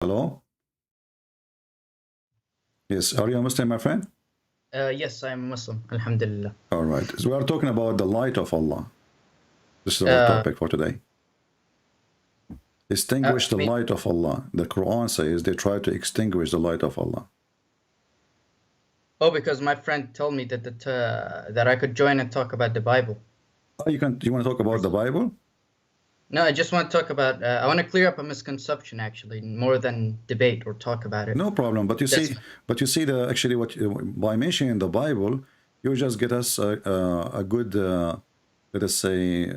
Hello? Yes, are you a Muslim, my friend? Yes, I'm Muslim, Alhamdulillah. All right. So we are talking about the light of Allah. This is our topic for today. Extinguish the light of Allah. The Quran says they try to extinguish the light of Allah. Oh, because my friend told me that I could join and talk about the Bible. Oh, you want to talk about the Bible? No, I just want to talk about. I want to clear up a misconception, actually, more than debate or talk about it. No problem. But you see, actually by mentioning the Bible, you just get us a good, let us say,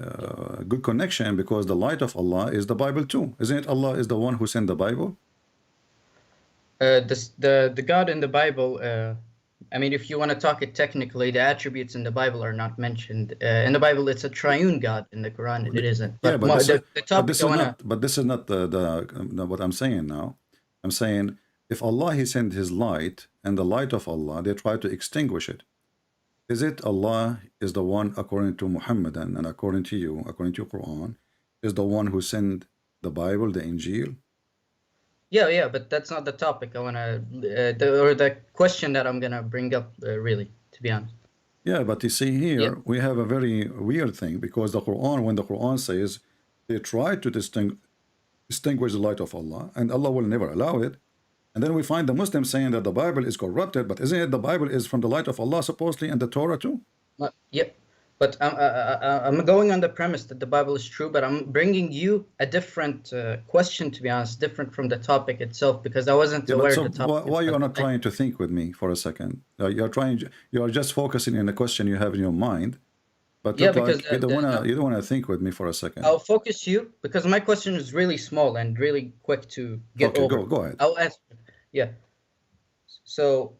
good connection, because the light of Allah is the Bible too, isn't it? Allah is the one who sent the Bible. The God in the Bible. I mean, if you want to talk it technically, the attributes in the Bible are not mentioned. In the Bible, it's a triune God. In the Quran, it isn't. But, yeah, but this is not what I'm saying now. I'm saying if Allah, He sent His light, and the light of Allah, they try to extinguish it. Is it Allah is the one, according to Muhammad and according to you, according to Quran, is the one who sent the Bible, the Injil? Yeah, but that's not the topic I want to, or the question that I'm going to bring up, really, to be honest. Yeah, but you see here, we have a very weird thing, because the Quran, when the Quran says they try to distinguish the light of Allah, and Allah will never allow it, and then we find the Muslims saying that the Bible is corrupted, but isn't it the Bible is from the light of Allah, supposedly, and the Torah too? Yeah. But I'm going on the premise that the Bible is true, but I'm bringing you a different question, to be honest, different from the topic itself, because I wasn't aware of the topic. Why you are not trying to think with me for a second? You are just focusing on the question you have in your mind, but yeah, because you don't want to think with me for a second. I'll focus you, because my question is really small and really quick to get over. Go ahead. I'll answer. Yeah. So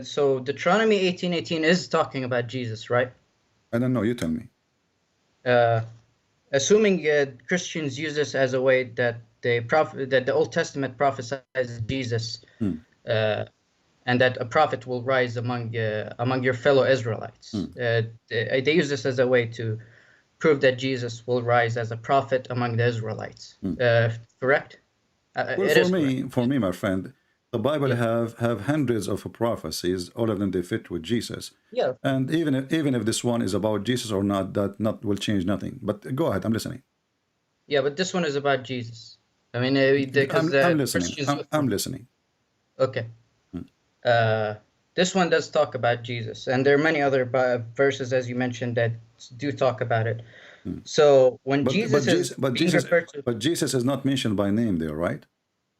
so Deuteronomy 18:18 is talking about Jesus, right? I don't know. You tell me. Assuming Christians use this as a way that the Old Testament prophesies Jesus, and that a prophet will rise among your fellow Israelites. They use this as a way to prove that Jesus will rise as a prophet among the Israelites. Correct? Well, for me, my friend, the Bible have hundreds of prophecies. All of them, they fit with Jesus. Yeah. And even if this one is about Jesus or not, that will change nothing. But go ahead, I'm listening. Yeah, but this one is about Jesus. I mean, I'm listening. I'm listening. Okay. This one does talk about Jesus, and there are many other verses, as you mentioned, that do talk about it. So when Jesus is not mentioned by name there, right?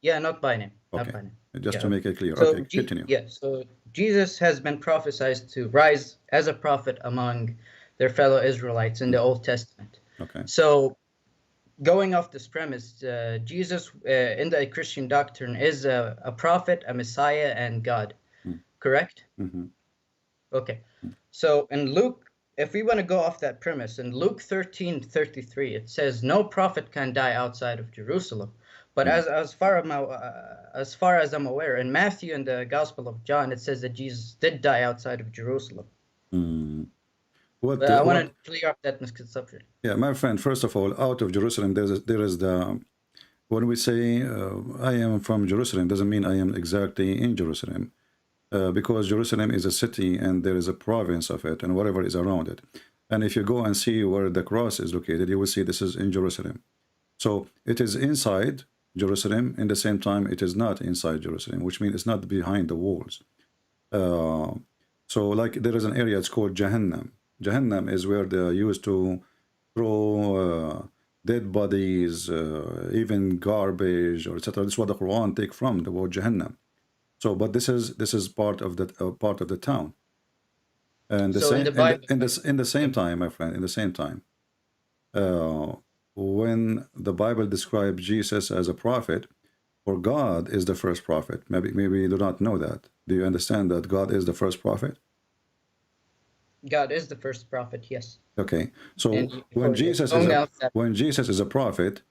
Yeah, not by name. Okay. Not by name. Just to make it clear. So okay, continue. Yeah, so Jesus has been prophesied to rise as a prophet among their fellow Israelites in the Old Testament. Okay. So going off this premise, Jesus in the Christian doctrine is a prophet, a Messiah, and God. Correct? Mm-hmm. Okay. So in Luke, if we want to go off that premise, in Luke 13:33, it says no prophet can die outside of Jerusalem. But as far as I'm aware, in Matthew and the Gospel of John, it says that Jesus did die outside of Jerusalem. I want to clear up that misconception. Yeah, my friend. First of all, out of Jerusalem, there is the when we say I am from Jerusalem, doesn't mean I am exactly in Jerusalem, because Jerusalem is a city and there is a province of it and whatever is around it. And if you go and see where the cross is located, you will see this is in Jerusalem. So it is inside Jerusalem. In the same time, it is not inside Jerusalem, which means it's not behind the walls. So like there is an area, it's called Jahannam. Jahannam is where they used to throw dead bodies, even garbage, or etc. This is what the Quran take from the word Jahannam. So, but this is part of the town. And in the same time, my friend, in the same time, when the Bible describes Jesus as a prophet, or God is the first prophet, maybe you do not know that. Do you understand that God is the first prophet? God is the first prophet, yes. Okay, so when Jesus is a prophet,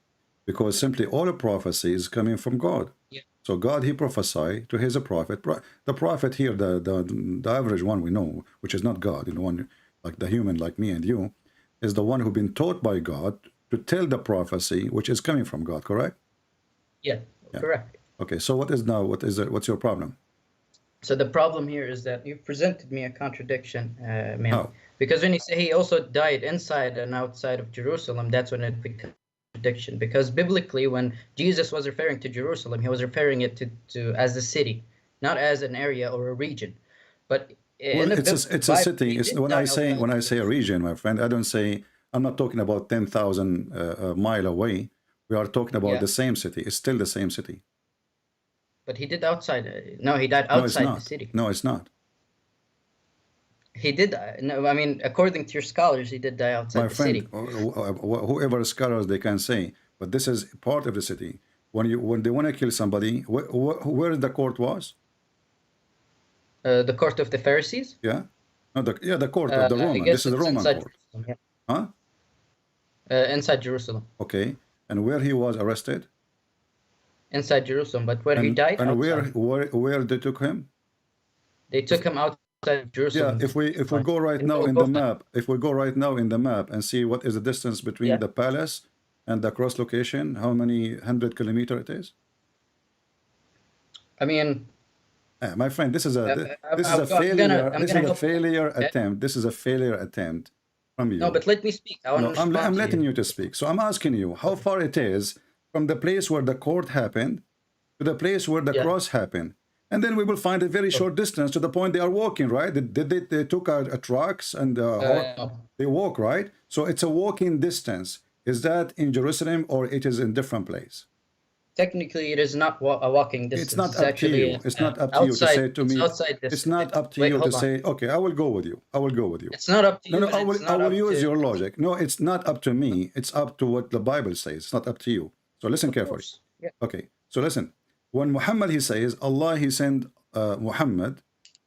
because simply all prophecy is coming from God. Yeah. So God, He prophesied to His a prophet. The prophet here, the average one we know, which is not God, one like the human like me and you, is the one who been taught by God to tell the prophecy which is coming from God, correct? Yeah, correct. Okay, so what is now? What is it? What's your problem? So the problem here is that you've presented me a contradiction, man. How? Because when you say he also died inside and outside of Jerusalem, that's when it becomes a contradiction. Because biblically, when Jesus was referring to Jerusalem, he was referring it to as a city, not as an area or a region. But Well, it's a city. It's, when I say a region, region, my friend, I don't say, I'm not talking about 10,000 mile away. We are talking about the same city. It's still the same city. but he did outside. No, he died No, it's outside the not. city. No, it's not. He did. No, I mean, according to your scholars, he did die outside My the friend, city. whoever scholars they can say, but this is part of the city. When they want to kill somebody, where the court was? The court of the Pharisees. Yeah, no, the court of the I Roman. guess This is the it's Roman inside court. Jerusalem, Huh? Inside Jerusalem. Okay, and where he was arrested? Inside Jerusalem, but where he died, and outside. where they took him? They took him outside of Jerusalem. Yeah, if we go right now in the map, if we go right now in the map and see what is the distance between the palace and the cross location, how many 100 kilometers it is? I mean, my friend, this is a failure. This is a failure attempt. This is a failure attempt from you. No, but let me speak. I'm letting you to speak. So I'm asking you how far it is from the place where the court happened to the place where the cross happened. And then we will find a very short distance to the point they are walking, right? They took a trucks and they walk, right? So it's a walking distance. Is that in Jerusalem or it is in different place? Technically, it is not a walking distance. It's not up to you. It's not up to you to say to me. It's not up to you to say, okay, I will go with you. I will go with you. It's not up to you. No, I will use your logic. No, it's not up to me. It's up to what the Bible says. It's not up to you. So listen carefully. Yeah. Okay. So listen. When Muhammad, he says, Allah, he sent Muhammad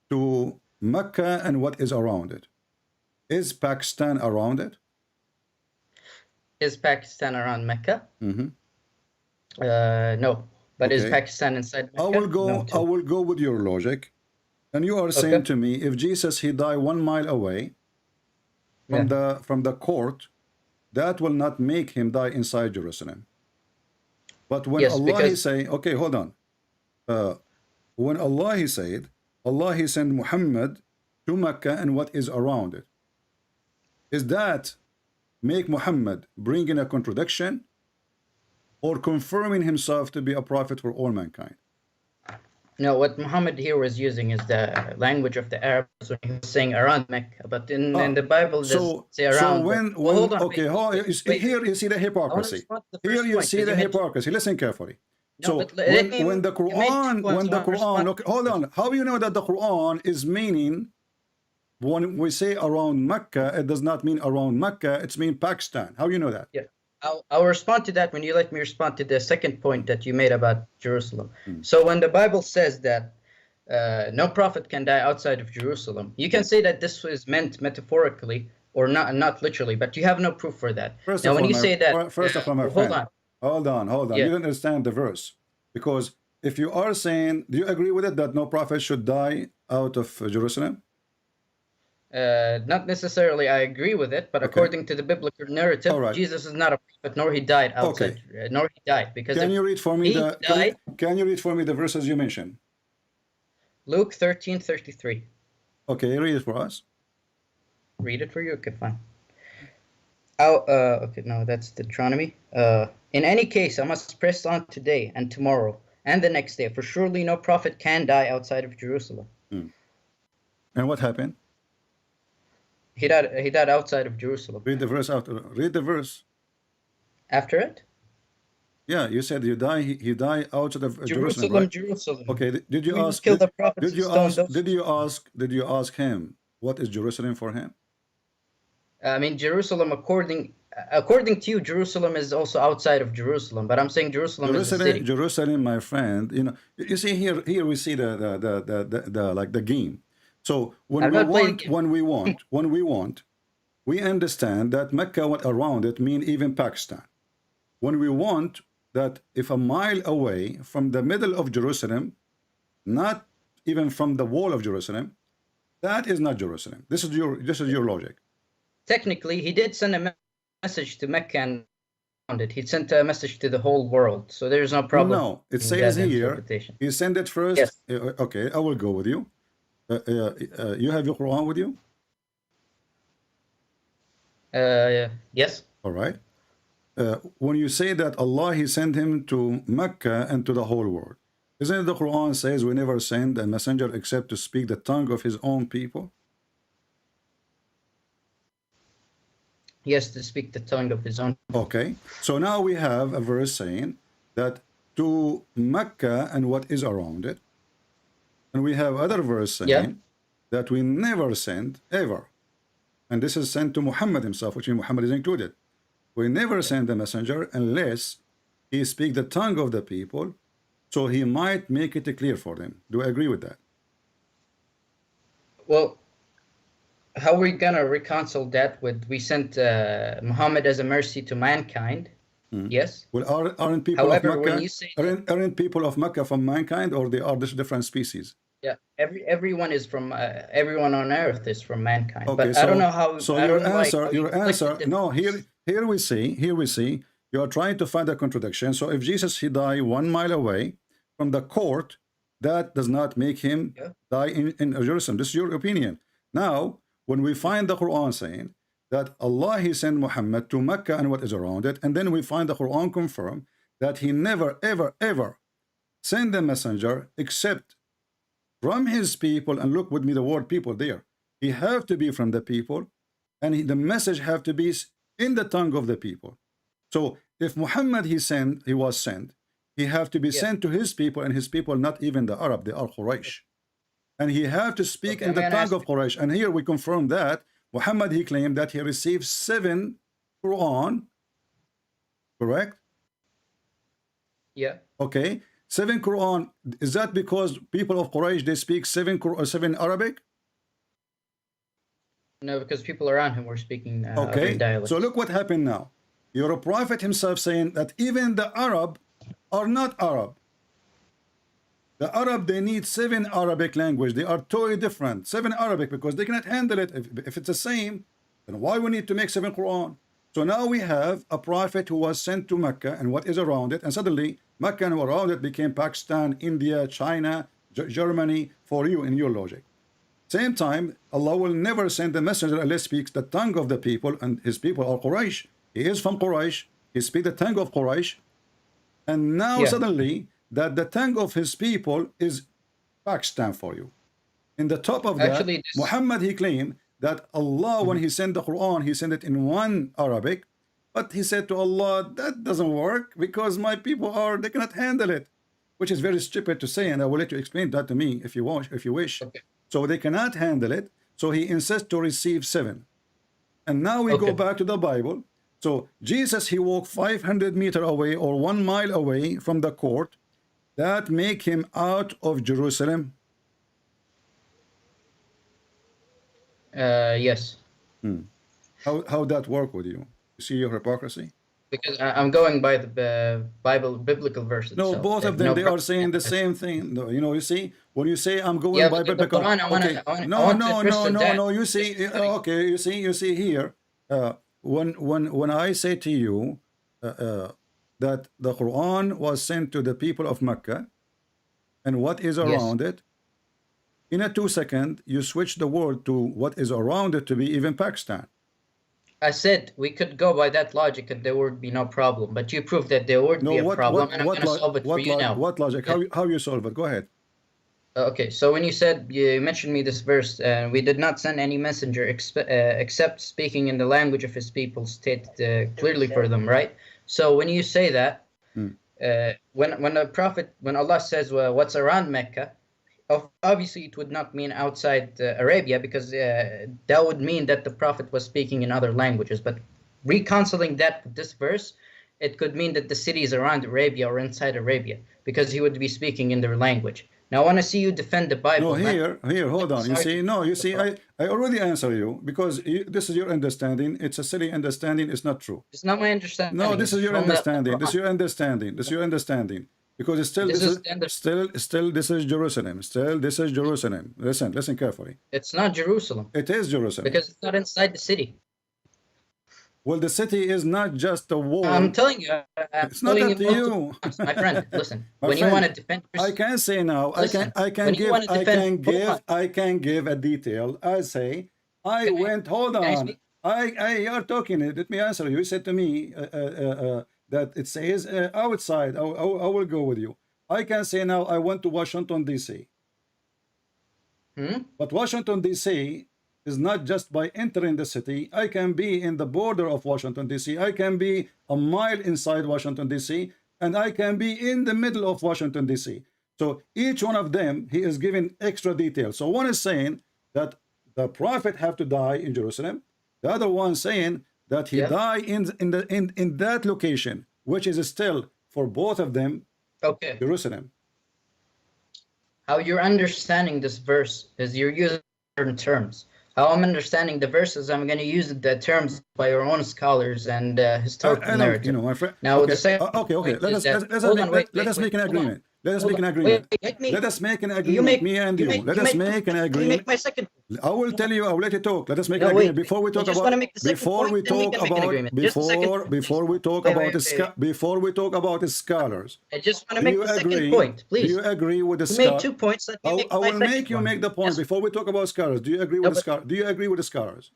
to Mecca and what is around it. Is Pakistan around it? Is Pakistan around Mecca? Mm-hmm. No. But is Pakistan inside Mecca? I will go with your logic. And you are saying to me, if Jesus, he died 1 mile away from the court, that will not make him die inside Jerusalem. But when Allah he say, okay, hold on. When Allah he said, Allah he sent Muhammad to Mecca and what is around it. Is that make Muhammad bring in a contradiction or confirming himself to be a prophet for all mankind? No, what Muhammad here was using is the language of the Arabs when he was saying around Mecca, but in the Bible, say around. So hold on, here you see the hypocrisy. Here you see the hypocrisy. Listen carefully. So when the Quran, okay, hold on. How you know that the Quran is meaning when we say around Mecca, it does not mean around Mecca. It's mean Pakistan. How you know that? Yeah. I'll respond to that when you let me respond to the second point that you made about Jerusalem. So when the Bible says that no prophet can die outside of Jerusalem, you can say that this was meant metaphorically or not literally, but you have no proof for that. First now, of when all, you say that, first of all, my friend, hold on. Yeah. You don't understand the verse, because if you are saying, do you agree with it that no prophet should die out of Jerusalem? Not necessarily I agree with it, but according to the biblical narrative, Jesus is not a prophet, nor he died outside, nor he died. Because can you read for me can you read for me the verses you mentioned? Luke 13:33. Okay, read it for us. Read it for you? Okay, fine. Okay, no, that's Deuteronomy. In any case, I must press on today and tomorrow and the next day, for surely no prophet can die outside of Jerusalem. And what happened? He died outside of Jerusalem. Read the verse read the verse. After it? Yeah, you said he died outside of Jerusalem, right? Jerusalem. Okay, did you ask him what is Jerusalem for him? I mean, Jerusalem, according to you, Jerusalem is also outside of Jerusalem, but I'm saying Jerusalem is a city. Jerusalem, my friend, you see here we see the game. So when we want, we understand that Mecca, what around it, mean even Pakistan. When we want that if a mile away from the middle of Jerusalem, not even from the wall of Jerusalem, that is not Jerusalem. This is your logic. Technically, he did send a message to Mecca and it. He sent a message to the whole world, so there's no problem. No, it in says that here, interpretation. he sent it first. Yes. Okay, I will go with you. You have your Quran with you? Yes. All right. When you say that Allah, he sent him to Mecca and to the whole world, isn't it the Quran says we never send a messenger except to speak the tongue of his own people? Yes, to speak the tongue of his own. Okay, so now we have a verse saying that to Mecca and what is around it, and we have other verse saying that we never send ever, and this is sent to Muhammad himself, which Muhammad is included. We never send a messenger unless he speak the tongue of the people, so he might make it clear for them. Do I agree with that? Well, how are we gonna reconcile that with we sent Muhammad as a mercy to mankind? Yes. Well, aren't people However, of Mecca, when you say aren't people of Mecca from mankind, or they are different species? yeah, everyone is from everyone on earth is from mankind. Okay, but so, I don't know how. So I your don't know, like, answer, how you your conflict answer. with No, this. here we see. You are trying to find a contradiction. So if Jesus he died 1 mile away from the court, that does not make him die in Jerusalem. This is your opinion. Now, when we find the Quran saying that Allah he sent Muhammad to Mecca and what is around it, and then we find the Quran confirm that he never ever sent a messenger except from his people, and look with me the word people there. He have to be from the people, and the message have to be in the tongue of the people. So if Muhammad he was sent, he have to be sent to his people, and his people not even the Arab, they are Quraysh. And he have to speak in the tongue of Quraysh. And here we confirm that Muhammad he claimed that he received 7 Quran, correct? Yeah. Okay. 7 Quran, is that because people of Quraysh, they speak 7 Arabic? No, because people around him were speaking Okay, other dialects. so look what happened now. Your prophet himself saying that even the Arab are not Arab. The Arab, they need 7 Arabic language. They are totally different. 7 Arabic, because they cannot handle it. If it's the same, then why we need to make 7 Quran? So now we have a prophet who was sent to Mecca and what is around it, and suddenly Mecca and around it became Pakistan, India, China, Germany, for you in your logic. Same time, Allah will never send a messenger unless speaks the tongue of the people, and his people are Quraysh. He is from Quraysh. He speaks the tongue of Quraysh. And now suddenly that the tongue of his people is Pakistan for you. In the top of that, Actually, Muhammad he claimed that Allah, when he sent the Quran, he sent it in 1 Arabic, but he said to Allah, that doesn't work because my people they cannot handle it, which is very stupid to say, and I will let you explain that to me if you wish. Okay. So they cannot handle it, so he insists to receive 7. And now we go back to the Bible. So Jesus, he walked 500 meters away or 1 mile away from the court. That make him out of Jerusalem. Yes. How that work with you? You see your hypocrisy? Because I'm going by the biblical verse itself. No, both of them, they are saying the same thing. No, you know, you see, when you say I'm going by biblical, no. You see, okay, you see here, when I say to you that the Quran was sent to the people of Mecca and what is around it, in a 2 second, you switch the word to what is around it to be even Pakistan. I said we could go by that logic and there would be no problem, but you proved that there would be a problem, and I'm going to solve it for you now. What logic? How you solve it? Go ahead. Okay, so when you mentioned me this verse, we did not send any messenger except speaking in the language of his people, stated clearly for them, right? So when you say that, when Allah says what's around Mecca, obviously it would not mean outside Arabia, because that would mean that the prophet was speaking in other languages. But reconciling that with this verse, it could mean that the cities around Arabia or inside Arabia, because he would be speaking in their language. Now I want to see you defend the Bible. No, here, hold on. You see, I already answer you, because this is your understanding. It's a silly understanding. It's not true. It's not my understanding. No, this is your understanding. This is your understanding. This is your understanding. Because it's still this is Jerusalem. Still this is Jerusalem. Listen carefully. It's not Jerusalem. It is Jerusalem. Because it's not inside the city. Well, the city is not just a wall. I'm telling you, It's not up to you. My friend, listen. My When friend, you want to defend I yourself, can say now, listen, I can when you give, want to I defend, can hold on. give, I can give a detail. I say, I Can I- went, hold can I on. speak? You're talking, let me answer you. You said to me that it says outside. I will go with you. I can say now, I went to Washington, D.C. But Washington, D.C. is not just by entering the city. I can be in the border of Washington, D.C. I can be a mile inside Washington, D.C. And I can be in the middle of Washington, D.C. So each one of them, he is giving extra details. So one is saying that the prophet have to die in Jerusalem. The other one saying that he died in that location, which is still for both of them, Okay. Jerusalem. How you're understanding this verse is you're using certain terms. How I'm understanding the verses, I'm going to use the terms by your own scholars and historical narrative. You know, my friend. Now, Okay, the second okay. Let us make an agreement. Let us make an agreement. Let us make an agreement. Me and you. Let us make an agreement. Make my second. I will tell you. I will let you talk. Let us make an No, agreement wait. before we talk I just about. wanna make the second Before point, we then we talk can make an about. agreement. Just a second. Before we talk Wait, about wait, wait. before we talk about the scholars. I just want to Do make you the agree? second point, please. Do you agree with the You made scholars? 2 points. Let me make I my will second make you one. make the point Yes. before we talk about scholars. Do you agree No, with the but- scholars? Do you agree with the scholars?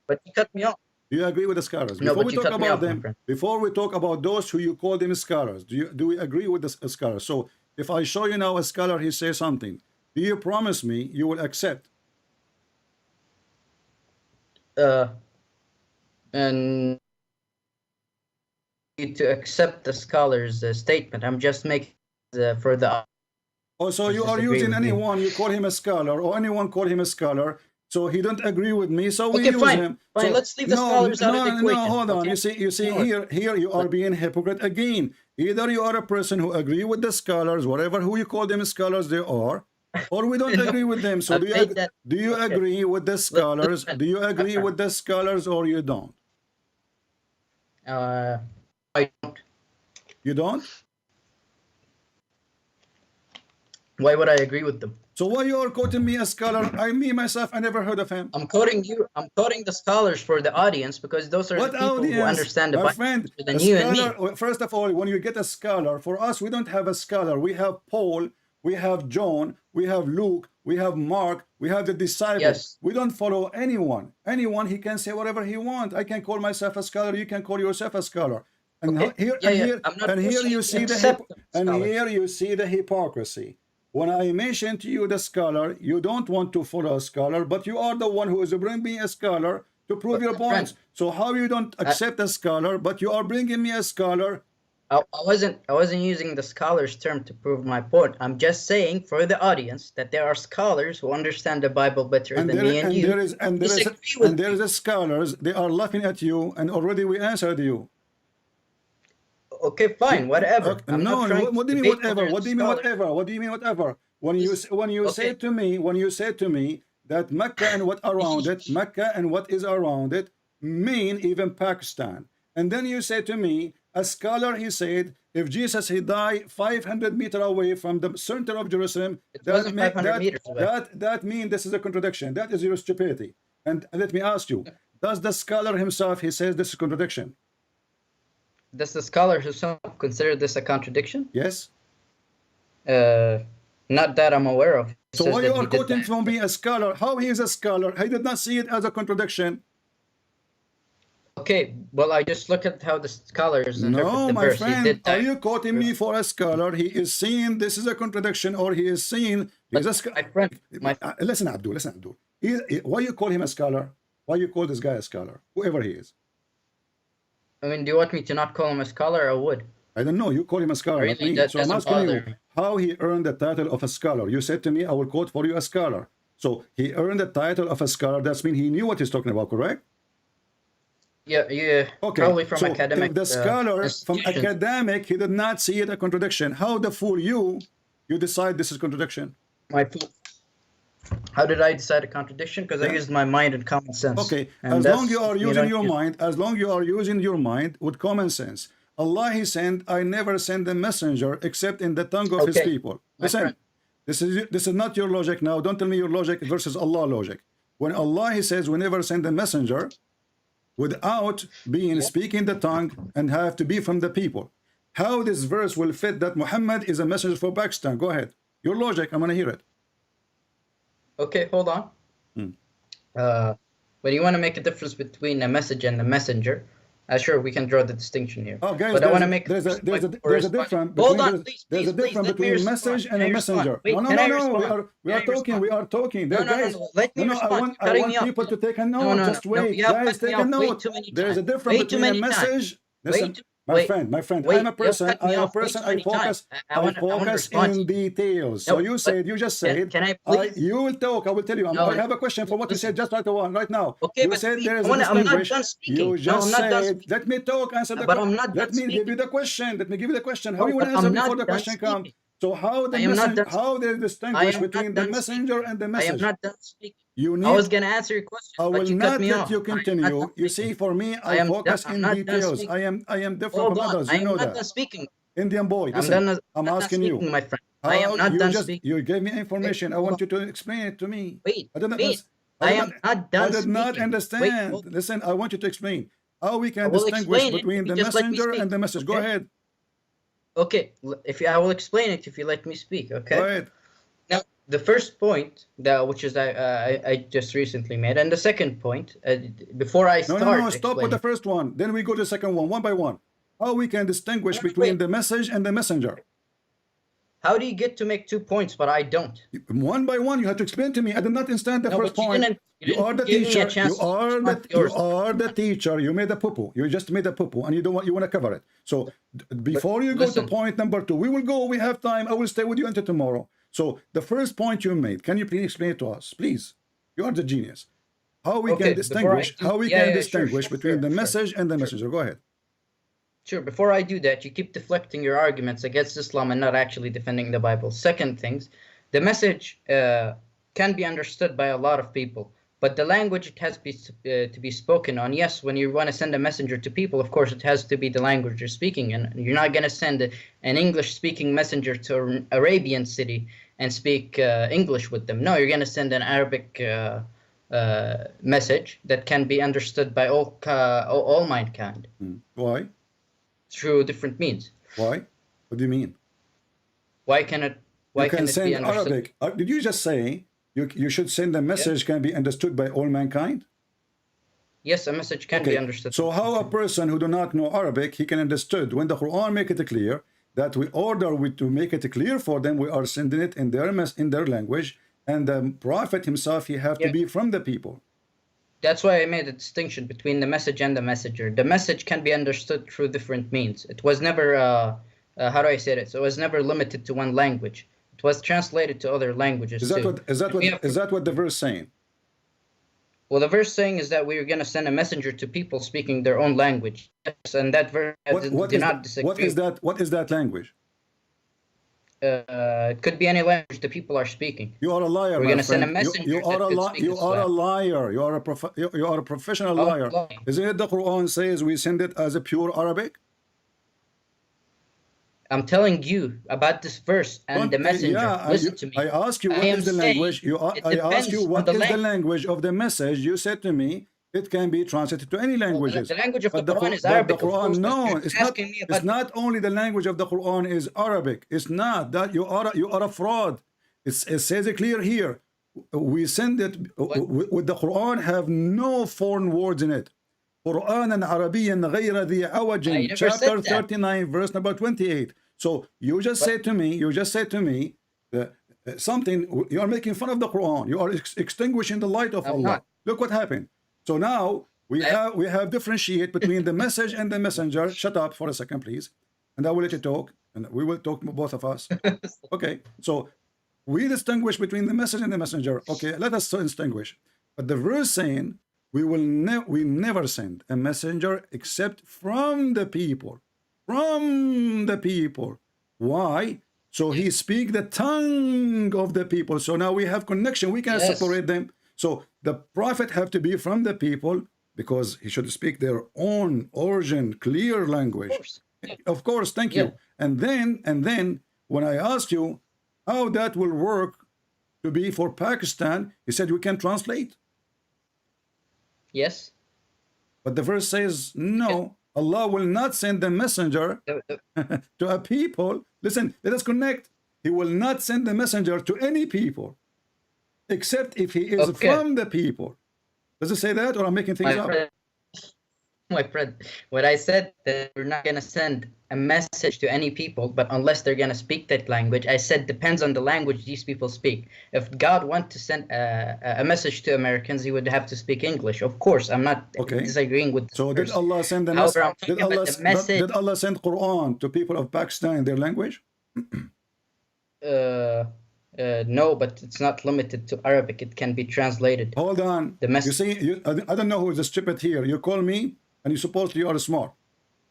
But you cut me off. Do you agree with the scholars? No, Before but we you talk cut me about off, my them, friend. before we talk about those who you call them scholars, do we agree with the scholars? So if I show you now a scholar, he says something, do you promise me you will accept? And to accept the scholar's statement. I'm just making for the. Oh, so you are disagree using with you. anyone, you call him a scholar, or anyone call him a scholar, so he don't agree with me, so we Okay, use fine. him. Fine, So, let's leave the scholars out of the equation. No, hold on. Okay? You see, No. here you are being hypocrite again. Either you are a person who agree with the scholars, whatever who you call them scholars they are, or we don't No, agree with them. So I've made that- do you okay. agree with the scholars? Listen, Do you agree friend. with the scholars or you don't? I don't. You don't? Why would I agree with them? So why you are quoting me a scholar? Me myself, I never heard of him. I'm quoting you. I'm quoting the scholars for the audience because those are What the people audience? who understand the My Bible friend, better than a you and me. scholar, first of all, when you get a scholar, for us, we don't have a scholar. We have Paul, we have John, we have Luke, we have Mark, we have the disciples. Yes. We don't follow anyone. Anyone, he can say whatever he wants. I can call myself a scholar. You can call yourself a scholar. And Okay. I'm not here pushing you to see accept them, and scholars. here you see the hypocrisy. When I mention to you the scholar, you don't want to follow a scholar, but you are the one who is bringing me a scholar to prove But your my friend, points. So how you don't accept a scholar, but you are bringing me a scholar? I wasn't using the scholars term to prove my point. I'm just saying for the audience that there are scholars who understand the Bible better than me and you. There is a scholars. They are laughing at you, and already we answered you. Okay, fine, whatever. Okay, I'm no, not trying what do to you mean debate whatever? whether What do you the mean scholar- whatever? What do you mean whatever? When you say to me that Mecca and what around it, Mecca and what is around it mean even Pakistan, and then you say to me, a scholar, he said, if Jesus he died 500 meters away from the center of Jerusalem, It wasn't 500 meters away. That means this is a contradiction. That is your stupidity. And let me ask you, does the scholar himself he says this is contradiction? Does the scholar himself consider this a contradiction? Yes. Not that I'm aware of. He So says why that you he are did quoting that. from being a scholar? How he is a scholar? He did not see it as a contradiction. Okay, well, I just look at how the scholars interpret No, the my verse. He friend, did are that. you quoting me for a scholar? He is seeing this is a contradiction, or he is seeing But this is my friend, listen, Abdul. Why you call him a scholar? Why you call this guy a scholar? Whoever he is. I mean, do you want me to not call him a scholar? I would. I don't know. You call him a scholar, not Really, me. that So I'm doesn't asking bother you me. how he earned the title of a scholar. You said to me, I will quote for you a scholar. So he earned the title of a scholar. That means he knew what he's talking about, correct? Yeah, Okay. probably from So academic. if the scholar from institutions. academic, he did not see it a contradiction. How the fool you decide this is contradiction? How did I decide a contradiction? Because I used my mind and common sense. Okay, And as long that's- you are you using don't your use- mind, as long you are using your mind with common sense. Allah he sent, I never send a messenger except in the tongue of his Okay, people. my Listen, friend. this is not your logic now. Don't tell me your logic versus Allah logic. When Allah he says we never send a messenger, without being speaking the tongue and have to be from the people. How this verse will fit that Muhammad is a messenger for Pakistan? Go ahead. Your logic, I'm gonna hear it. Okay, hold on. When you want to make a difference between a message and a messenger, sure, we can draw the distinction here. Oh, guys, but I want to make there's a difference between hold on, please, there's a difference between message and a messenger. Wait, no, we are talking. No, guys, let me respond. I want people to take a note. Just wait, guys, take a note. There's a difference between a message. Listen, my friend, I'm a person. I focus in details. So you just said. Can I please? You will talk. I will tell you. I have a question for what you said just right now. Okay, you said there is a distinguish. You just said, let me talk. Answer the question. Let me give you the question. How you want to answer before the question comes? So how they distinguish between the messenger and the message? I am not done speaking. I was going to answer your question. I will not let you continue. You see, for me, I focus in details. I am different from others. You know that. I am not done speaking. Indian boy, listen, I'm asking you. My friend. I am not done speaking. You gave me information. I want you to explain it to me. Wait. I am not done speaking. I did not understand. Listen, I want you to explain how we can distinguish between the messenger and the message. Go ahead. Okay, I will explain it if you let me speak. Okay. Go ahead. Now, the first point which is I just recently made, and the second point before I start. No, stop with the first one. Then we go to the second one by one. How we can distinguish between the message and the messenger? How do you get to make 2 points, but I don't? One by one, you have to explain to me. I did not understand the first point. You are the teacher. You are the teacher. You made a poo-poo. You just made a poo-poo, and you want to cover it. So before you go to point number 2, we will go. We have time. I will stay with you until tomorrow. So the first point you made, can you please explain it to us, please? You are the genius. How we can distinguish? How we can distinguish between the message and the messenger? Go ahead. Sure. Before I do that, you keep deflecting your arguments against Islam and not actually defending the Bible. Second things, the message can be understood by a lot of people, but the language it has to be spoken on. Yes, when you want to send a messenger to people, of course, it has to be the language you're speaking, and you're not going to send an English-speaking messenger to an Arabian city and speak English with them. No, you're going to send an Arabic message that can be understood by all mankind. Why? Through different means. Why? What do you mean? Why can it? Why can it be understood? Arabic? Did you just say you should send a message can be understood by all mankind? Yes, a message can be understood. So how a person who do not know Arabic, he can understood when the Quran make it clear that we order to make it clear for them, we are sending it in their language, and the Prophet himself, he have to be from the people. That's why I made a distinction between the message and the messenger. The message can be understood through different means. It was never, how do I say it? So it was never limited to one language. It was translated to other languages. Is that what the verse saying? Well, the verse saying is that we are going to send a messenger to people speaking their own language. Yes, and that verse do not disagree. What is that language? It could be any language the people are speaking. You are a liar. We're going to send a messenger. You are a liar. You are a professional liar. Isn't it the Quran says we send it as a pure Arabic? I'm telling you about this verse and the messenger. Listen to me. I ask you what is the language. I ask you what is the language of the message. You said to me it can be translated to any languages. The language of the Quran is Arabic. The Quran, no, it's not only the language of the Quran is Arabic. It's not that you are a fraud. It says it clear here. We send it with the Quran have no foreign words in it. Qur'an and Arabian غير ذي عوج, chapter 39, verse number 28. So you just said to me something. You are making fun of the Quran. You are extinguishing the light of Allah. Look what happened. So now we have differentiate between the message and the messenger. Shut up for a second, please, and I will let you talk, and we will talk, both of us. Okay. So we distinguish between the message and the messenger. Okay, let us distinguish. But the verse saying we never send a messenger except from the people. From the people. Why? So he speak the tongue of the people. So now we have connection. We can separate them. So the prophet have to be from the people because he should speak their own origin, clear language. Of course, thank you. And then when I asked you how that will work to be for Pakistan, he said we can translate. Yes. But the verse says, no, Allah will not send the messenger to a people. Listen, let us connect. He will not send the messenger to any people, except if he is from the people. Does it say that, or I'm making things up? My friend, what I said that we're not going to send a message to any people, but unless they're going to speak that language, I said depends on the language these people speak. If God wanted to send a message to Americans, he would have to speak English. Of course, I'm not disagreeing with. So did Allah send the message? Did Allah send Quran to people of Pakistan in their language? No, but it's not limited to Arabic. It can be translated. Hold on. The message. You see, I don't know who is the stupid here. You call me, and you supposedly you are smart,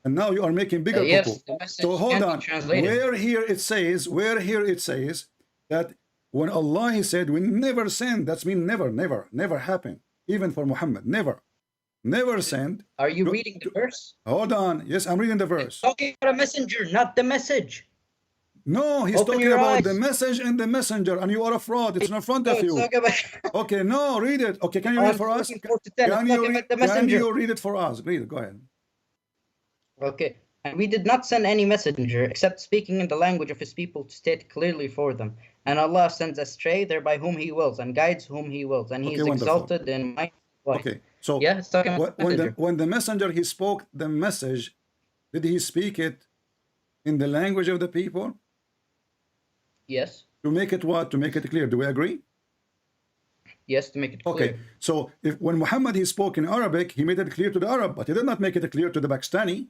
and now you are making bigger yes, so hold on. Where here it says that when Allah he said we never send, that's mean never happened, even for Muhammad, never send. Are you reading the verse? Hold on. Yes, I'm reading the verse. It's talking about a messenger, not the message. No, he's talking about the message and the messenger, and you are a fraud. It's in front of you. Okay, no, read it. Okay, can you read for us? Can you read it for us? Read it, go ahead. Okay, and we did not send any messenger except speaking in the language of his people to state clearly for them. And Allah sends astray thereby whom he wills and guides whom he wills, and he is exalted in might. Okay, so yeah, it's talking about when the messenger he spoke the message, did he speak it in the language of the people? Yes. To make it what? To make it clear. Do we agree? Yes, to make it clear. Okay, so when Muhammad he spoke in Arabic, he made it clear to the Arab, but he did not make it clear to the Pakistani.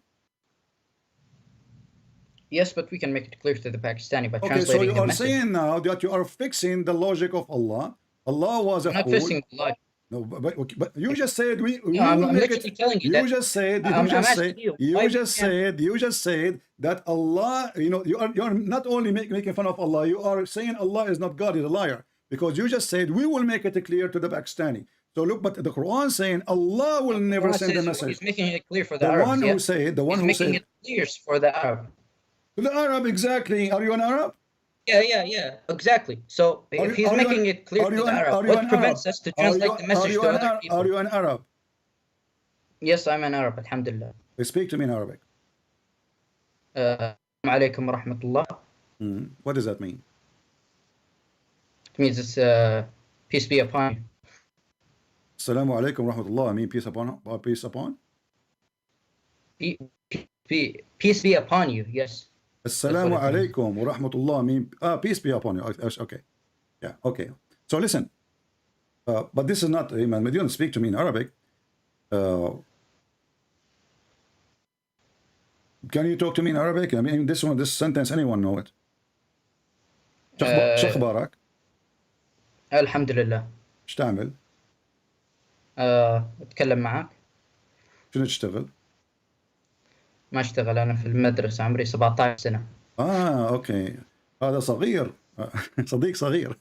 Yes, but we can make it clear to the Pakistani by translating so you the are message. saying now that you are fixing the logic of Allah. Allah was a I'm not fool. fixing the logic. No, but you just said we I'm will make literally it. telling you You that. just said you just said that Allah. You are not only making fun of Allah. You are saying Allah is not God. He's a liar, because you just said we will make it clear to the Pakistani. So look, but the Quran saying Allah will never send the message. He's making it clear for the Arabs. One who said He's making it clear for the Arab. To the Arab, exactly. Are you an Arab? Yeah, exactly. So if he's making it clear to the Arab, what prevents us to translate the message to other people? Are you an Arab? Yes, I'm an Arab, alhamdulillah. Speak to me in Arabic. Assalamu alaikum wa rahmatullah. What does that mean? It means it's peace be upon you. Assalamu alaikum wa rahmatullah. I mean peace upon? Peace be upon you, yes. Assalamu alaikum wa rahmatullah mean peace be upon you. Okay. Yeah, okay. So listen. But this is not, man, you don't speak to me in Arabic. Can you talk to me in Arabic? I mean, this sentence, anyone know it? شو اخبارك؟ الحمد لله. ايش تعمل؟ اتكلم معك. شنو تشتغل؟ ما اشتغل، انا في المدرسة عمري 17 سنة. اوكي. هذا صغير. صديق صغير.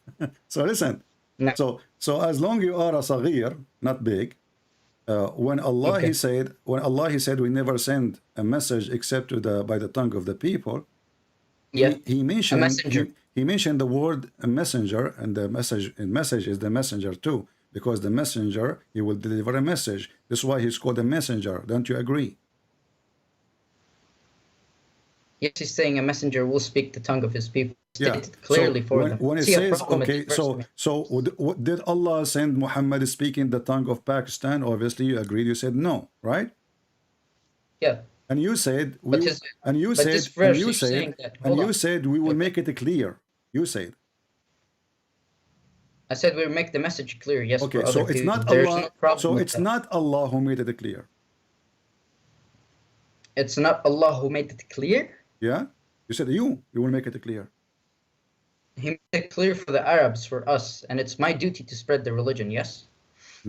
So listen. No. So as long you are a صغير, not big, when Allah he said we never send a message except by the tongue of the people. Yeah. He mentioned a messenger. He mentioned the word a messenger, and the message is the messenger too, because the messenger he will deliver a message. That's why he's called a messenger. Don't you agree? Yes, he's saying a messenger will speak the tongue of his people. Yeah. Clearly for them. When it says, okay, so did Allah send Muhammad speaking the tongue of Pakistan? Obviously, you agreed. You said no, right? Yeah. And you said, you said we will make it clear. You said. I said we'll make the message clear. Yes. Okay, so it's not Allah. So it's not Allah who made it clear. It's not Allah who made it clear. Yeah, you said you will make it clear. He made it clear for the Arabs, for us, and it's my duty to spread the religion. Yes.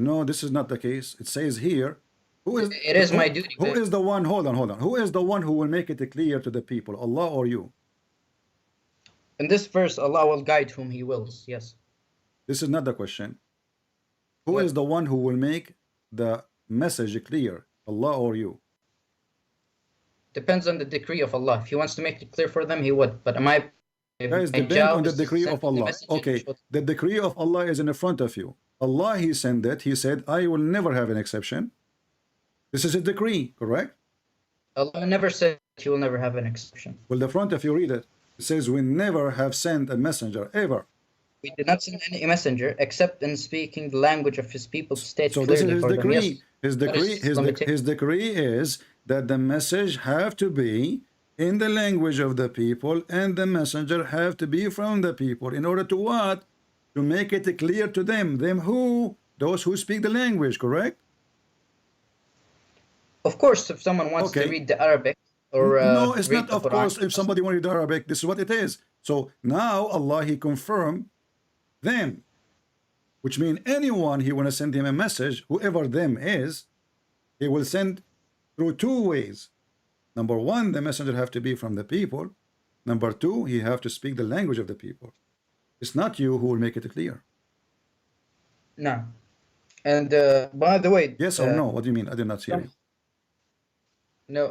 No, this is not the case. It says here, It is my duty. Who is the one? Hold on. Who is the one who will make it clear to the people? Allah or you? In this verse, Allah will guide whom He wills. Yes. This is not the question. Who is the one who will make the message clear? Allah or you? Depends on the decree of Allah. If He wants to make it clear for them, He would. But guys, depend on the decree of Allah. Okay, the decree of Allah is in front of you. Allah, He sent it. He said, I will never have an exception. This is a decree, correct? Allah never said He will never have an exception. Well, the front, if you read it, it says we never have sent a messenger ever. We did not send any messenger except in speaking the language of His people to state So this is clearly his for them. decree. Yes, His that decree, is limited. his decree is that the message have to be in the language of the people, and the messenger have to be from the people. In order to what? To make it clear to them. Them who? Those who speak the language, correct? Of course, if someone wants to Okay. read the Arabic or No, it's read not the of Quran, course. If somebody wanted to read Arabic, this is what it is. So now Allah, He confirmed them, which means anyone He want to send him a message, whoever them is, He will send through two ways. Number one, the messenger have to be from the people. Number two, he have to speak the language of the people. It's not you who will make it clear. no. And by the way, Yes or no? What do you mean? I did not hear you. no,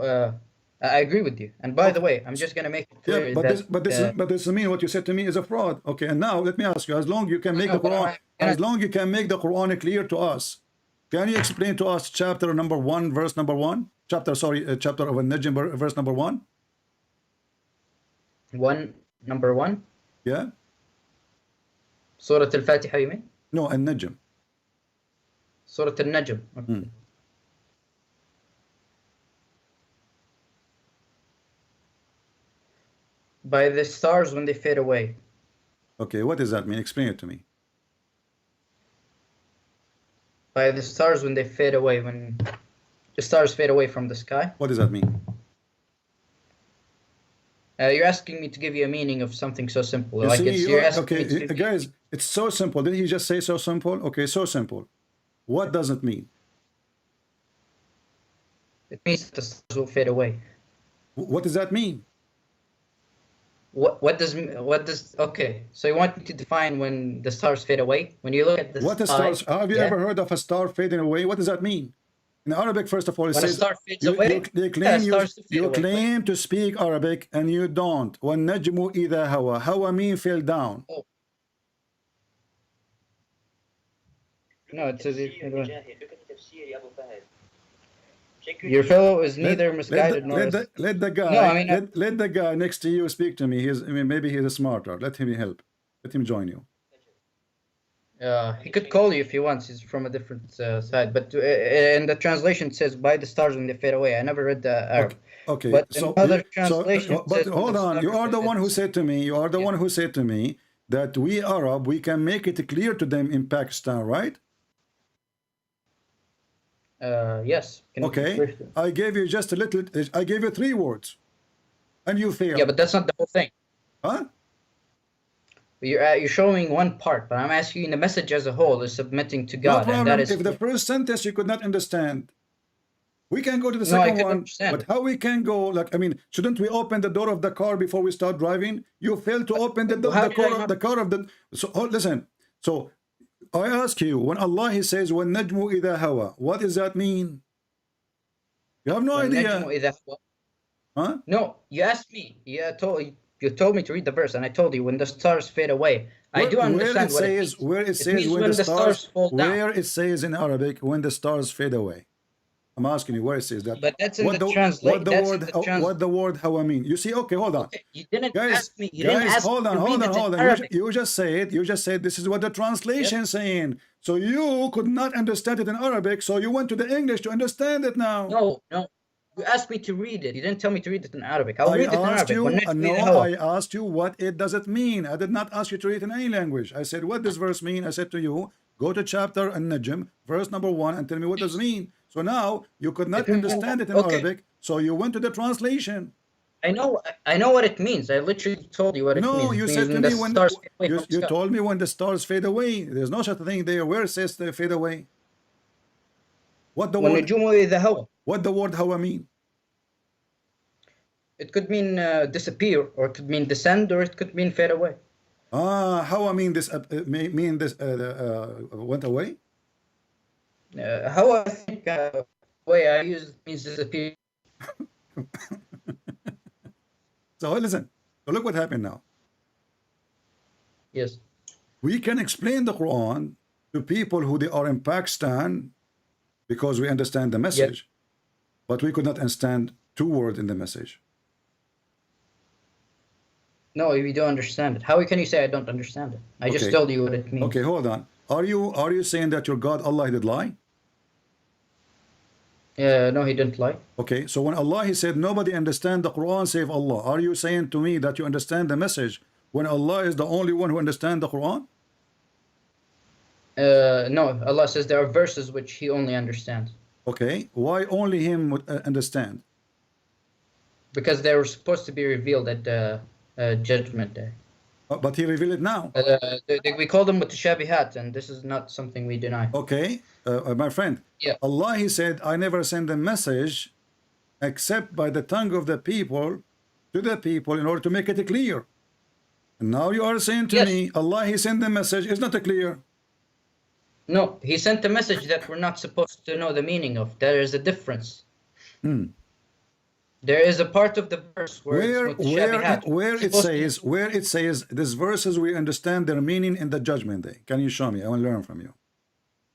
I agree with you. And by the way, I'm just gonna make it clear Yeah, but that this doesn't mean what you said to me is a fraud. Okay, and now let me ask you: as long you can make No, the but Quran, as long you can make the Quran clear to us, can you explain to us chapter number 1, verse number 1? Chapter of An-Najm, verse number 1. number one, Yeah. Surah Al-Fatiha, you mean? No, An-Najm. Surah Al-Najm. Okay. By the stars when they fade away. Okay, what does that mean? Explain it to me. By the stars when they fade away, when the stars fade away from the sky. What does that mean? You're asking me to give you a meaning of something so simple. You Like see, you're asking me to okay, give you- guys, it's so simple. Didn't he just say so simple? Okay, so simple. What does it mean? It means that the stars will fade away. What does that mean? What does okay? So you want me to define when the stars fade away? When you look at the What is sky, stars? Have you yeah? ever heard of a star fading away? What does that mean? In Arabic, first of all, it When a says star fades away, they claim stars do fade you away. claim to speak Arabic and you don't. وَالنَّجْمُ إِذَا هَوَى. Hawa mean fell down. Oh. No, it says your fellow is neither misguided nor is... Let the guy No, I mean, let the guy next to you speak to me. Maybe he's smarter. Let him help. Let him join you. he could call you if he wants. He's from a different side. But in the translation it says by the stars when they fade away. I never read the Arab. Okay. But So, in other translation, it but says hold when the on. You stars are the fade one who away. said to me. You are the one who said to me that we Arab, we can make it clear to them in Pakistan, right? Yes. Can you Okay. repeat? I gave you just a little. I gave you 3 words, and you failed. Yeah, but that's not the whole thing. Huh? You're showing one part, but I'm asking you the message as a whole is submitting to No God, and problem. that is If the first sentence you could not understand, we can go to the No, I second could one. understand But it. how we can go? Like, I mean, shouldn't we open the door of the car before we start driving? You failed to open the How did I the car of the. So listen. So I ask you, when Allah He says, "When najmu ida hawa," what does that mean? You have no idea, والنجم إذا هوى. huh? No, you asked me. You told me to read the verse, and I told you when the stars fade away. I do understand what it means. Where it It says means when the stars fall down. where it says in Arabic when the stars fade away. I'm asking you where it says that. But that's in What the the translate. what the word hawa mean? You see? Okay, hold on. Okay, you didn't Guys, ask me. You didn't ask hold me on, to hold read on, it in hold on. Arabic. You just said this is what the translation saying. So you could not understand it in Arabic, so you went to the English to understand it now. No. You asked me to read it. You didn't tell me to read it in Arabic. I'll I read it in asked Arabic. you, والنجم no, إذا هوى. I asked you what it does it mean. I did not ask you to read it in any language. I said, what does verse mean? I said to you, go to chapter An-Najm, verse number 1, and tell me what does it mean. So now you could not understand it in Okay. Arabic, so you went to the translation. I know what it means. I literally told you what it means. No, It you means said to when me the when stars fade away from the you sky. told me when the stars fade away. There's no such a thing there. Where it says they fade away? What the word? والنجوم إذا هوى. What the word hawa mean? It could mean disappear, or it could mean descend, or it could mean fade away. Hawa mean this mean this went away. How I think the way I use it means disappear. So listen. So look what happened now. Yes. We can explain the Quran to people who they are in Pakistan because we understand the message. but we could not understand 2 words in the message. No, you don't understand it. How can you say I don't understand it? I just told you what it means. Okay, hold on. Are you saying that your God Allah did lie? No, he didn't lie. Okay, so when Allah he said nobody understand the Quran save Allah, are you saying to me that you understand the message when Allah is the only one who understands the Quran? No, Allah says there are verses which he only understands. Okay, why only him would understand? Because they were supposed to be revealed at the Judgment Day. But he revealed it now. We call them mutashabihat, and this is not something we deny. Okay, my friend. Yeah. Allah he said, I never send a message except by the tongue of the people to the people in order to make it clear. And now you are saying to me, Allah he sent the message is not clear. No, he sent a message that we're not supposed to know the meaning of. There is a difference. There is a part of the verse where it says these verses we understand their meaning in the Judgment Day. Can you show me? I want to learn from you.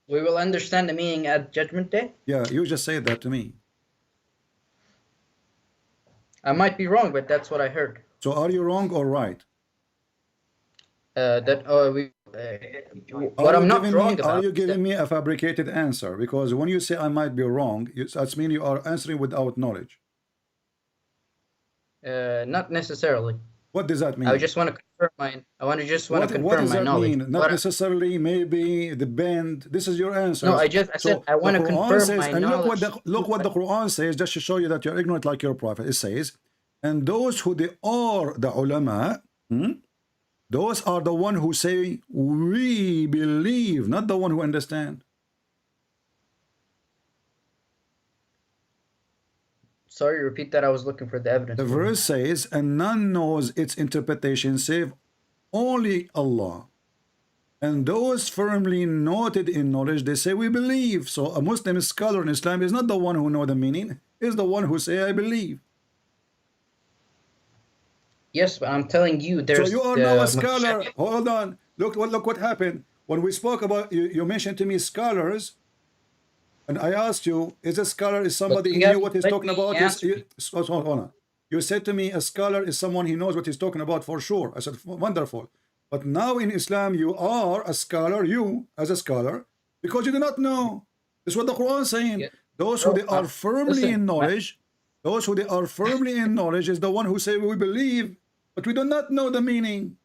We will understand the meaning at Judgment Day? Yeah, you just said that to me. I might be wrong, but that's what I heard. So are you wrong or right? What I'm not wrong about. Are you giving me a fabricated answer? Because when you say I might be wrong, that means you are answering without knowledge. Not necessarily. What does that mean? I just want to confirm my. What does that mean? Not necessarily. Maybe the bend. This is your answer. No, I said I want to confirm my knowledge. Look what the Quran says, just to show you that you're ignorant like your prophet. It says, and those who they are the ulama, those are the one who say we believe, not the one who understand. Sorry, repeat that. I was looking for the evidence. The verse says, and none knows its interpretation save only Allah. And those firmly noted in knowledge, they say we believe. So a Muslim scholar in Islam is not the one who know the meaning, is the one who say I believe. Yes, but I'm telling you, there's. So you are now a scholar. Hold on. Look what happened when we spoke about you mentioned to me scholars. And I asked you, is a scholar is somebody who knew what he's talking about? Hold on. You said to me, a scholar is someone who knows what he's talking about for sure. I said, wonderful. But now in Islam, you are a scholar, you as a scholar, because you do not know. This is what the Quran is saying. Yeah. Those who they are firmly in knowledge, those who they are firmly in knowledge is the one who say we believe, but we do not know the meaning.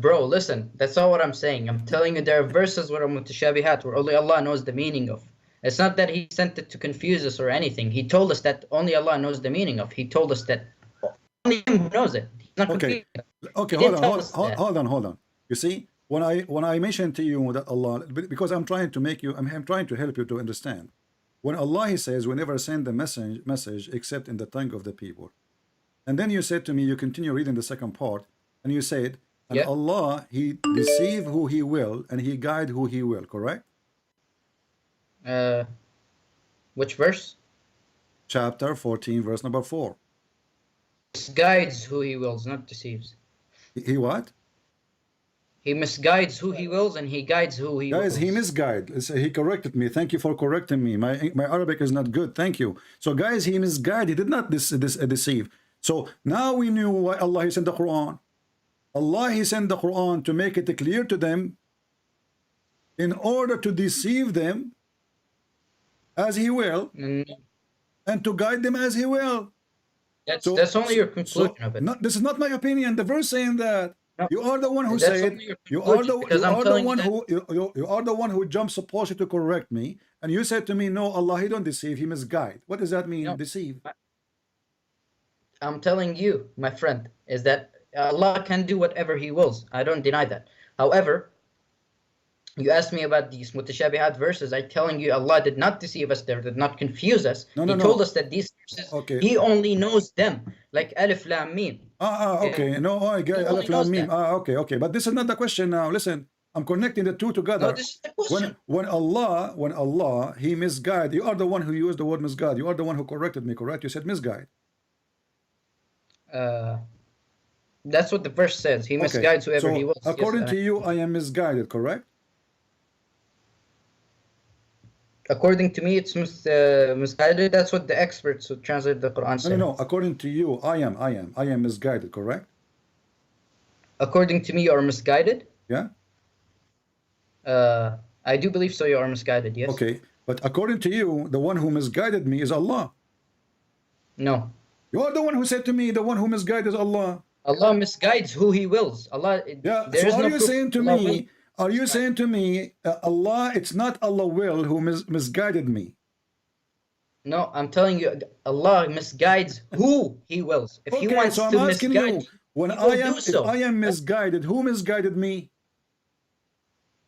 Bro, listen, that's not what I'm saying. I'm telling you there are verses where mutashabihat, where only Allah knows the meaning of. It's not that he sent it to confuse us or anything. He told us that only Allah knows the meaning of. He told us that only him knows it. He's not okay, hold on. You see, when I mentioned to you that Allah, because I'm trying to make you, I'm trying to help you to understand. When Allah he says we never send the message except in the tongue of the people. And then you said to me, you continue reading the second part, and you said, and Allah, he deceive who he will, and he guide who he will, correct? Which verse? Chapter 14, verse number 4. He guides who he wills, not deceives. He what? He misguides who he wills, and he guides who he wills. Guys, he misguided. He corrected me. Thank you for correcting me. My Arabic is not good. Thank you. So guys, he misguided. He did not deceive. So now we knew why Allah he sent the Quran. Allah he sent the Quran to make it clear to them in order to deceive them as he will and to guide them as he will. That's only your conclusion of it. This is not my opinion. The verse saying that. No, you are the one who said you are the one who jumps supposed to correct me, and you said to me, no, Allah he don't deceive, he misguide. What does that mean? No, deceive. I'm telling you, my friend, is that Allah can do whatever he wills. I don't deny that. However, you asked me about these mutashabihat verses. I'm telling you, Allah did not deceive us there, did not confuse us. He told us that these verses, he only knows them, like Alif Lam Mim. Okay. No, I get Alif Lam Mim. Okay. But this is not the question now. Listen, I'm connecting the two together. No, this is the question. When Allah, he misguide. You are the one who used the word misguide. You are the one who corrected me, correct? You said misguide. That's what the verse says. He misguides whoever he wills. According to you, I am misguided, correct? According to me, it's misguided. That's what the experts who translate the Quran say. No. According to you, I am misguided, correct? According to me, you are misguided. Yeah. I do believe so. You are misguided. Yes. Okay, but according to you, the one who misguided me is Allah. No. You are the one who said to me, the one who misguided is Allah. Allah misguides who He wills. Allah. Yeah. There is So no are you proof saying to Allah me? Are you saying to me, Allah? It's not Allah will who misguided me. No, I'm telling you, Allah misguides who He wills. If He Okay, wants so I'm to asking misguide you, when He will if do so. I am misguided, who misguided me?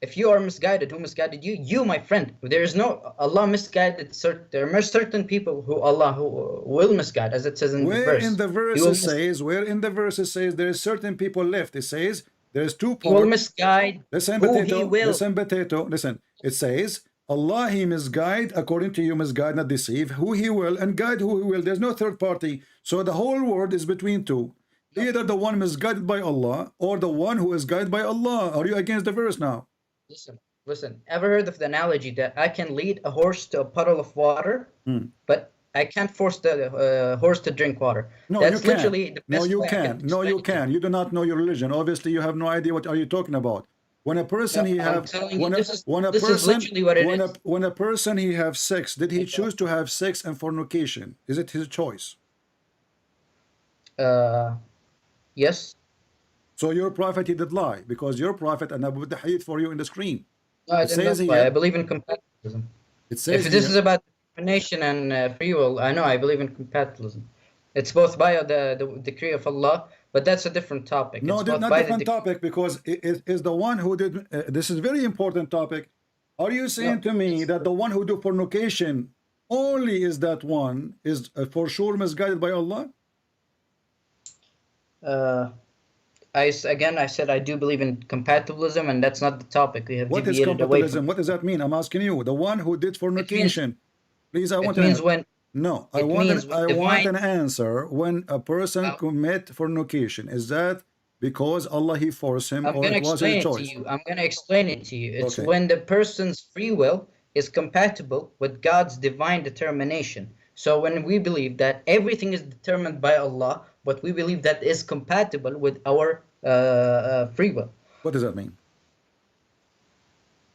If you are misguided, who misguided you? You, my friend. There is no Allah misguided. There are certain people who Allah who will misguide, as it says in the verse. Where in the verse it says there is certain people left? It says there's two He will parts. misguide Listen, who potato. He will. Listen, potato. Listen. It says Allah He misguide according to you, misguide, not deceive. Who He will and guide who He will. There's no third party. So the whole world is between two. Either the one misguided by Allah or the one who is guided by Allah. Are you against the verse now? Listen. Ever heard of the analogy that I can lead a horse to a puddle of water, but I can't force the horse to drink water? No, That's you literally can. the No, best you way I can. No, you explain it. can. You do not know your religion. Obviously, you have no idea what are you talking about. When a person No, he I'm have telling you, this is literally what it is. when a person he have sex, did he choose to have sex and fornication? Is it his choice? Yes. So your prophet he did lie because your prophet, and I put the hadith for you in the screen. No, I It didn't says know why. here. I believe in compatibilism. It says If this here. is about discrimination and free will, I know I believe in compatibilism. It's both by the decree of Allah, but that's a different topic. No, It's both not by different topic because it is the one who did. This is very important topic. Are you saying to me that the one who do fornication only is that one is for sure misguided by Allah? I said I do believe in compatibilism, and that's not the topic. We have What is deviated away compatibilism? from. What does that mean? I'm asking you. The one who did fornication. Please, I want It means when. No, It means when I want divine. an answer. When a person commit fornication, is that because Allah he forced him, I'm or gonna it was his explain it to choice? you. I'm gonna explain it to you. It's Okay. when the person's free will is compatible with God's divine determination. So when we believe that everything is determined by Allah, but we believe that is compatible with our free will. What does that mean?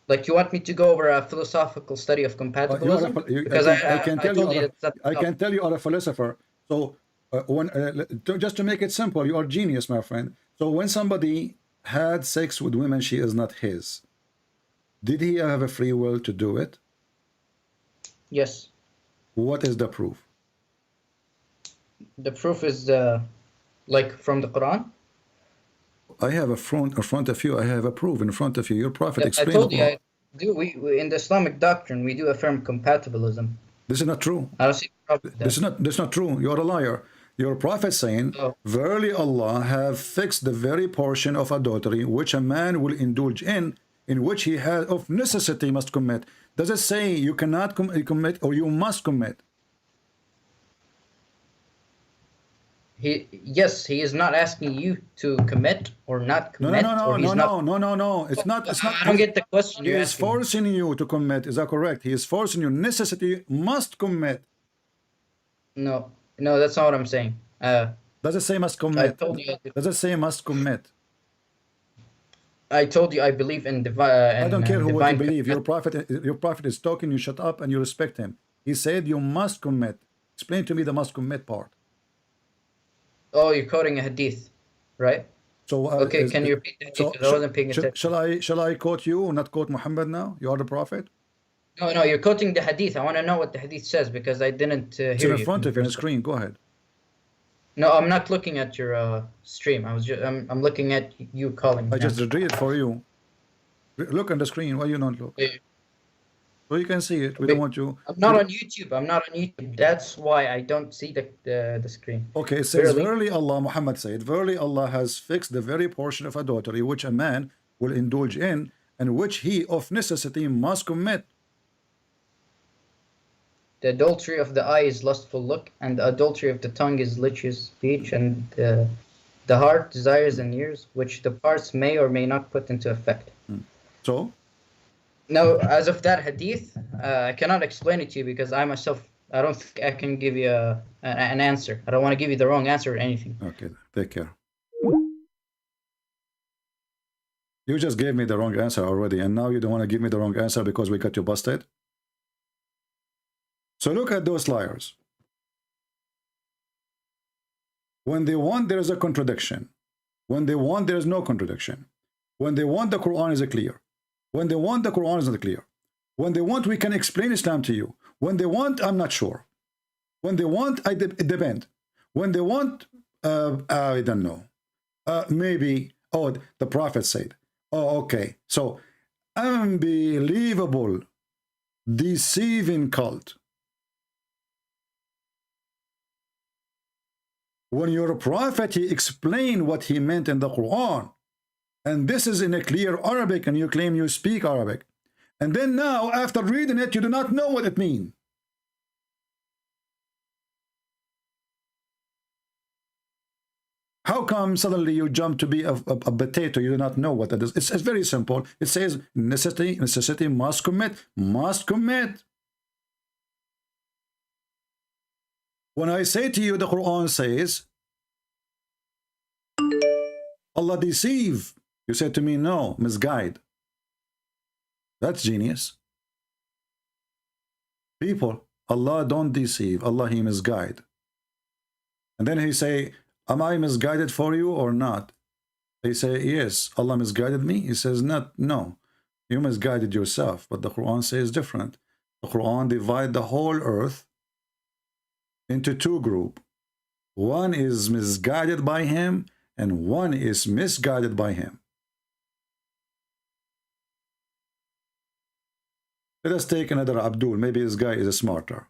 Like, you want me to go over a philosophical study of compatibilism? Because I can I tell told you. you that's I can tell you are a philosopher. So just to make it simple, you are genius, my friend. So when somebody had sex with women, she is not his. Did he have a free will to do it? Yes. What is the proof? The proof is like from the Quran. I have in front of you. I have a proof in front of you. Your prophet I explained. told you I do. We in the Islamic doctrine we do affirm compatibilism. This is not true. I don't see a problem with that. This is not true. You are a liar. Your prophet saying, Oh. verily Allah have fixed the very portion of adultery which a man will indulge in which he has of necessity must commit. Does it say you cannot commit or you must commit? Yes, he is not asking you to commit or not commit. No. It's not. I don't get the question He you're is asking. forcing you to commit. Is that correct? He is forcing you. Necessity must commit. No, that's not what I'm saying. Does it say must commit? I told you. Does it say must commit? I told you I believe in I don't care what you believe. Your prophet is talking. You shut up and you respect him. He said you must commit. Explain to me the must commit part. Oh, you're quoting a hadith, right? So Okay, can you repeat the hadith? Because I wasn't paying attention. Shall I quote you, not quote Muhammad now? You are the prophet. No, you're quoting the hadith. I want to know what the hadith says because I didn't hear It's you. in front of you on the screen. Go ahead. No, I'm not looking at your stream. I'm looking at you calling. I now. just read it for you. Look on the screen. Why you not look? Yeah. So you can see it. We don't want you. I'm not on YouTube. That's why I don't see the screen. Okay, it says, verily Allah, Muhammad said, verily Allah has fixed the very portion of adultery which a man will indulge in and which he of necessity must commit. The adultery of the eye is lustful look, and the adultery of the tongue is litigious speech, and the heart desires and ears, which the parts may or may not put into effect. So? No, as of that hadith, I cannot explain it to you because I myself, I don't think I can give you an answer. I don't want to give you the wrong answer or anything. Okay, take care. You just gave me the wrong answer already, and now you don't want to give me the wrong answer because we got you busted? So look at those liars. When they want, there is a contradiction. When they want, there is no contradiction. When they want, the Quran is clear. When they want, the Quran is not clear. When they want, we can explain Islam to you. When they want, I'm not sure. When they want, it depends. When they want, I don't know. Maybe, oh, the Prophet said. Oh, okay. So, unbelievable, deceiving cult. When your prophet, he explained what he meant in the Quran. And this is in a clear Arabic, and you claim you speak Arabic. And then now, after reading it, you do not know what it means. How come suddenly you jump to be a potato? You do not know what that is. It's very simple. It says necessity must commit, must commit. When I say to you, the Quran says, Allah deceive. You said to me, no, misguide. That's genius. People, Allah don't deceive. Allah, he misguide. And then he say, am I misguided for you or not? They say, yes, Allah misguided me. He says, not, no, you misguided yourself. But the Quran says different. The Quran divide the whole earth into two groups. One is misguided by him, and one is misguided by him. Let us take another Abdul. Maybe this guy is smarter.